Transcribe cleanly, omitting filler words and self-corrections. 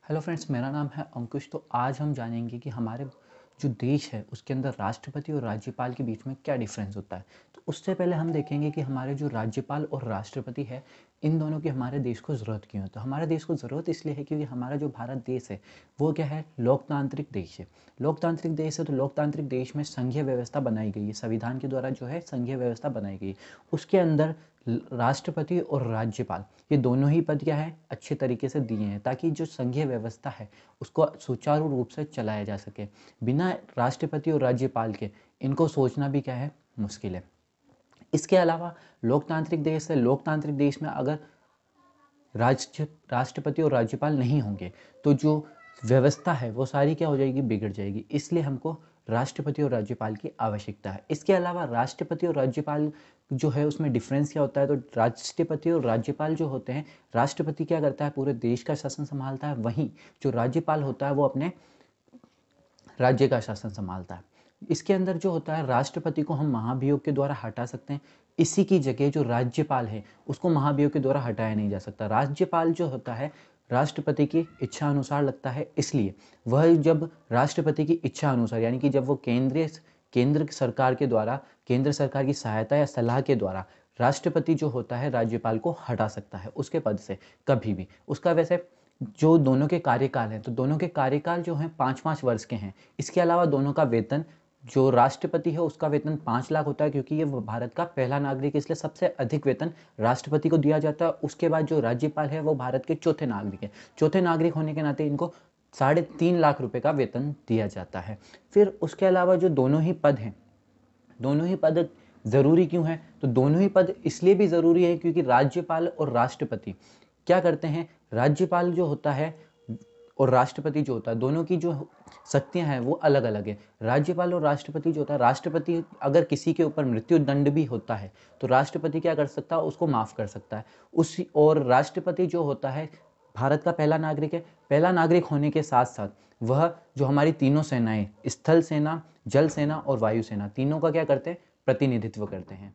Hello friends, मेरा नाम है अंकुश। तो आज हम जानेंगे कि हमारे जो देश है उसके अंदर राष्ट्रपति और राज्यपाल के बीच में क्या डिफरेंस होता है। तो उससे पहले हम देखेंगे कि हमारे जो राज्यपाल और राष्ट्रपति है, इन दोनों की हमारे देश को ज़रूरत क्यों है। तो हमारे देश को ज़रूरत इसलिए है क्योंकि हमारा जो भारत देश है वो क्या है, लोकतांत्रिक देश है। लोकतांत्रिक देश है तो लोकतांत्रिक देश में संघीय व्यवस्था बनाई गई है, संविधान के द्वारा जो है संघीय व्यवस्था बनाई गई है। उसके अंदर राष्ट्रपति और राज्यपाल ये दोनों ही पद क्या है, अच्छे तरीके से दिए हैं ताकि जो संघीय व्यवस्था है उसको सुचारू रूप से चलाया जा सके। बिना राष्ट्रपति और राज्यपाल के इनको सोचना भी क्या है, मुश्किल है। इसके अलावा लोकतांत्रिक देश है, लोकतांत्रिक देश में अगर राष्ट्रपति और राज्यपाल नहीं होंगे तो जो व्यवस्था है वो सारी क्या हो जाएगी, बिगड़ जाएगी। इसलिए हमको राष्ट्रपति और राज्यपाल की आवश्यकता है। इसके अलावा राष्ट्रपति और राज्यपाल जो है उसमें डिफरेंस क्या होता है, तो राष्ट्रपति और राज्यपाल जो होते हैं, राष्ट्रपति क्या करता है, पूरे देश का शासन संभालता है, वहीं जो राज्यपाल होता है वो अपने राज्य का शासन संभालता है। इसके अंदर जो होता है, राष्ट्रपति को हम महाभियोग के द्वारा हटा सकते हैं। इसी की जगह जो राज्यपाल है उसको महाभियोग के द्वारा हटाया नहीं जा सकता। राज्यपाल जो होता है राष्ट्रपति की इच्छा अनुसार लगता है, इसलिए वह जब राष्ट्रपति की इच्छा अनुसार यानी कि जब वो केंद्र सरकार के द्वारा, केंद्र सरकार की सहायता या सलाह के द्वारा राष्ट्रपति जो होता है राज्यपाल को हटा सकता है उसके पद से कभी भी। उसका वैसे जो दोनों के कार्यकाल हैं, तो दोनों के कार्यकाल जो हैं 5-5 वर्ष के हैं। इसके अलावा दोनों का वेतन, जो राष्ट्रपति है उसका वेतन 5 लाख होता है क्योंकि ये भारत का पहला नागरिक है, इसलिए सबसे अधिक वेतन राष्ट्रपति को दिया जाता है। उसके बाद जो राज्यपाल है वो भारत के चौथे नागरिक है। चौथे नागरिक होने के नाते इनको 3.5 लाख रुपए का वेतन दिया जाता है। फिर उसके अलावा जो दोनों ही पद हैं, दोनों ही पद ज़रूरी क्यों है, तो दोनों ही पद इसलिए भी ज़रूरी है क्योंकि राज्यपाल और राष्ट्रपति क्या करते हैं, राज्यपाल जो होता है और राष्ट्रपति जो होता है, दोनों की जो शक्तियां हैं वो अलग अलग है। राज्यपाल और राष्ट्रपति जो होता है, राष्ट्रपति अगर किसी के ऊपर मृत्यु दंड भी होता है तो राष्ट्रपति क्या कर सकता है, उसको माफ़ कर सकता है। उसी और राष्ट्रपति जो होता है भारत का पहला नागरिक है। पहला नागरिक होने के साथ साथ वह जो हमारी तीनों सेनाएं, स्थल सेना, जल सेना और वायु सेना, तीनों का क्या करते हैं, प्रतिनिधित्व करते हैं।